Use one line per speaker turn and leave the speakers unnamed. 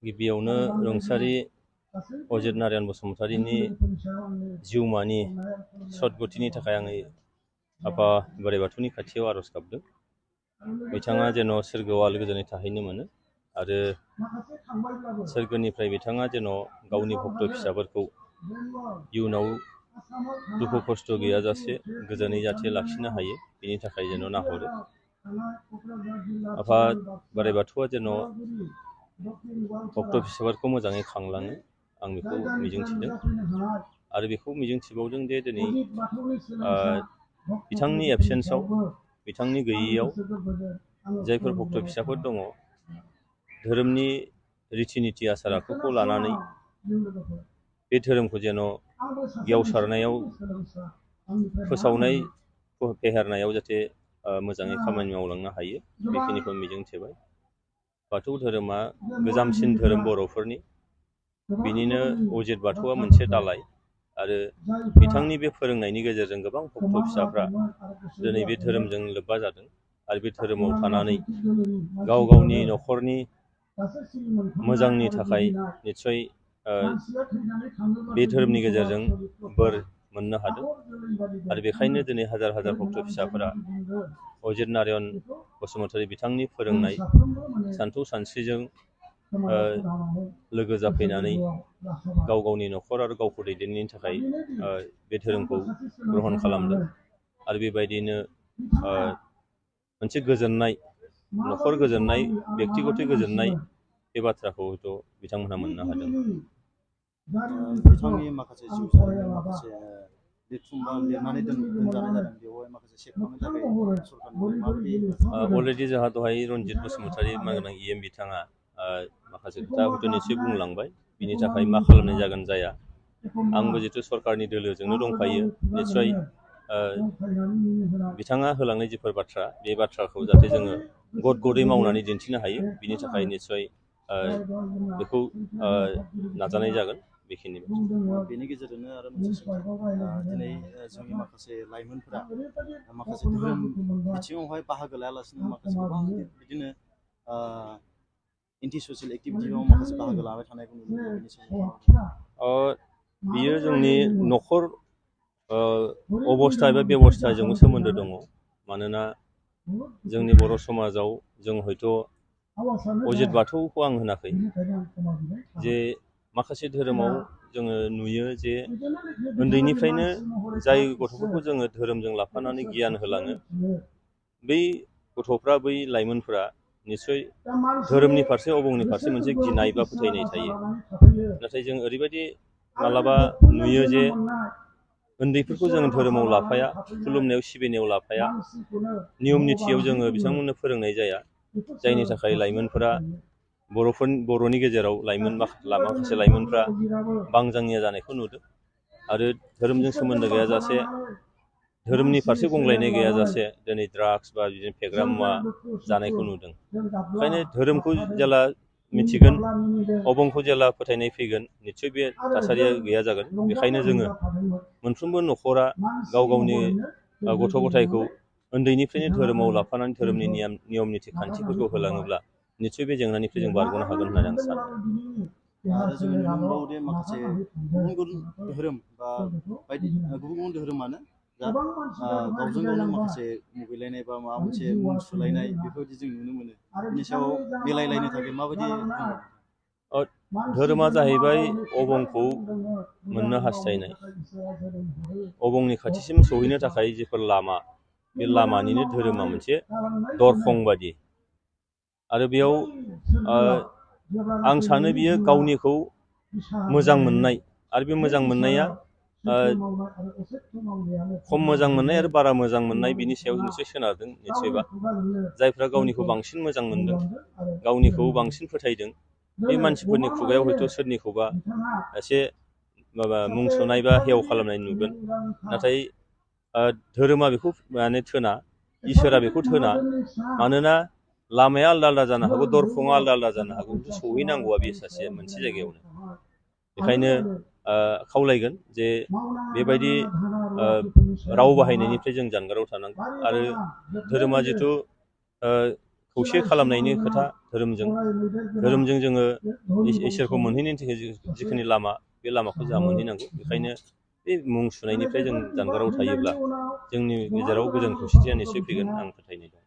गिबियावनो रुंसारि अजित नारायण बसुमतारीनि जिउमानि सदगतिनि थाखाय आङो आफा बोराइ बाथौनि खाथियाव आरज गाबदों। बिथाङा जेन' सोरगोआव आलो गोजोनै थाहैनो मोनो आरो सोरगोनिफ्राय बिथाङा जेन' गावनि भक्त फिसाफोरखौ इयुनाव दुखु खस्थ' गैयाजासे गोजोनै जाहाथे लाखिनो हायो, बिनि थाखाय जेन' नाहरो। आफा बोराइ बाथौआ जेन' भक्त फिसाफोरखौ मोजाङै खांलाङो, आं बेखौ मिजिंथिदों आरो बेखौ मिजिंथिबावदों जे दिनै बिथांनि एबसेन्सआव, बिथांनि गैयैयाव जायफोर भक्त फिसाफोर दङ, धोरोमनि रिथि निथि आसार आखुखौ लानानै बे धोरोमखौ जेन' गेवसारनायाव, फोसावनाय फेहेरनायाव जाहाथे मोजाङै खामानि मावलांनो हायो, बेखिनिखौ मिजिंथिबाय। बाथौ धोरोमा गोजामसिन धोरोम बर'फोरनि, बिनिनो अजित बाथौआ मोनसे दालाय आरो बिथांनि बे फोरोंनायनि गेजेरजों गोबां भक्त फिसाफ्रा दिनै बे धोरोमजों लोब्बा जादों आरो बे धोरोमाव थानानै गाव गावनि न'खरनि मोजांनि थाखाय निस्सय बे धोरोमनि गेजेरजों बोर मोननो हादों आरो बेखायनो दिनै हाजार हाजार भक्त फिसाफोरा अजित नारायण बसुमतारी बिथांनि फोरोंनाय सानथौ सानस्रिजों लोगो जाफैनानै गाव गावनि न'खर आरो गावखौ दैदेननायनि थाखाय बे धोरोमखौ ग्रहण खालामदों आरो बेबायदिनो मोनसे गोजोननाय, न'खर गोजोननाय, बेक्तिगत गोजोननाय, बे बाथ्राखौ हयथ' बिथांमोनहा मोननो हादों।
बिथांनि माखासे जिउ जारिमिन, माखासे लिरथुमबा लिरनानै दोनजानाय जादों, बेवहाय माखासे सेबखांनो थाखाय सरकारनिफ्राय माबायदि
अलरेडि जोंहा दहाय रनजित बसुमतारी मानगोनां EM बिथाङा माखासे खोथा हयथ' निस्सय बुंलांबाय, बिनि थाखाय मा खालामनाय जागोन जाया। आंबो जितु सरकारनि दोलोजोंनो दंफायो, निस्सय बिथाङा होलांनाय जिफोर बाथ्रा, बे बाथ्राखौ जाहाथे जोङो गद गदै मावनानै दिन्थिनो हायो, बिनि थाखाय निस्सय बेखौ नाजानाय जागोन। बेखिनि
बेनि गेजेरजोंनो आरो मोनसे दिनै जोंनि माखासे लाइमोनफोरा माखासे धोरोम बिथिङावहाय बाहागो लायालासिनो माखासे गोबां बिदिनो एन्टि ससियेल एक्टिभिटियाव माखासे बाहागो लाबाय थानायखौ नुनो मोनो। बेनि सोमोन्दै
बियो जोंनि न'खर अबस्था एबा बेबस्थाजोंबो सोमोन्दो दङ। मानोना जोंनि बर' समाजाव जों हयथ' अजित बाथौखौ आं होनाखै, जे माखासे धोरोमाव जोङो नुयो जे उन्दैनिफ्रायनो जाय गथ'फोरखौ जोङो धोरोमजों लाफानानै गियान होलाङो, बै गथ'फ्रा, बै लाइमोनफ्रा निस्सय धोरोमनि फारसे, अबंनि फारसे मोनसे गिनाय बा फोथायनाय थायो। नाथाय जों ओरैबायदि मालाबा नुयो जे उन्दैफोरखौ जों धोरोमाव लाफाया, खुलुमनायाव सिबिनायाव लाफाया, नियम निथियाव जोङो बिथांमोननो फोरोंनाय जाया, जायनि थाखाय लाइमोनफोरा बर'नि गेजेराव माखासे लाइमोनफ्रा बांजांनिया जानायखौ नुदों आरो धोरोमजों सोमोन्दो गैयाजासे, धोरोमनि फारसे गंग्लायनाय गैयाजासे दिनै ड्राग्स बा बिदिनो फेग्रा मुवा जानायखौ नुदों। ओंखायनो धोरोमखौ जेला मिथिगोन, अबंखौ जेला फोथायनाय फैगोन, निस्सय बे थासारिया गैया जागोन। बेखायनो जोङो मोनफ्रोमबो न'खरा गाव गावनि गथ' गथायखौ उन्दैनिफ्रायनो धोरोमाव लाफानानै धोरोमनि नियम निथि खान्थिफोरखौ होलाङोब्ला निस्सय बे जेंनानिफ्राय जों बारग'नो हागोन होननानै आं सानो।
आरो जोङो नुनो मोनबावो दे माखासे गुबुन गुबुन धोरोम बा बायदि गुबुन गुबुन धोरोमानो दा गावजों गावनो माखासे मुगैलायनाय बा माबा मोनसे मुं सुलायनाय बेफोरबायदि जों नुनो मोनो। बिनि सायाव मिलायलायनो थाखाय माबायदि
धोरोमा जाहैबाय अबंखौ मोननो हास्थायनाय, अबंनि खाथिसिम सहैनो थाखाय जिफोर लामा, बे लामानिनो धोरोमा मोनसे दरखं बादि आरो बेयाव आं सानो बियो गावनिखौ मोजां मोननाय आरो बे मोजां मोननाया खम मोजां मोननाय आरो बारा मोजां मोननाय बिनि सायाव निस्सय सोनारदों। निस्सयबा जायफ्रा गावनिखौ बांसिन मोजां मोनदों, गावनिखौ बांसिन फोथायदों, बे मानसिफोरनि खुगायाव हयथ' सोरनिखौबा एसे मुं सुनाय बा हेव खालामनाय नुगोन। नाथाय धोरोमा बेखौ माने थोना, इसोरा बेखौ थोना। मानोना लामाया आलदा आलदा जानो हागौ, दरखङा आलदा आलदा जानो हागौ, सहैनांगौआ बे सासे मोनसे जायगायावनो। बेखायनो खावलायगोन जे बेबायदि राव बाहायनायनिफ्राय जों जानगाराव थानांगौ आरो धोरोमा जिथु खौसे खालामनायनि खोथा धोरोमजों जोङो इसोरखौ मोनहैनायनि थाखाय जिखिनि लामा बे लामाखौ जोंहा मोनहैनांगौ। बेखायनो बे मुं सुनायनिफ्राय जों जानगाराव थायोब्ला जोंनि गेजेराव गोजोन खौसेथिया निस्सय फैगोन आं फोथायनाय दं।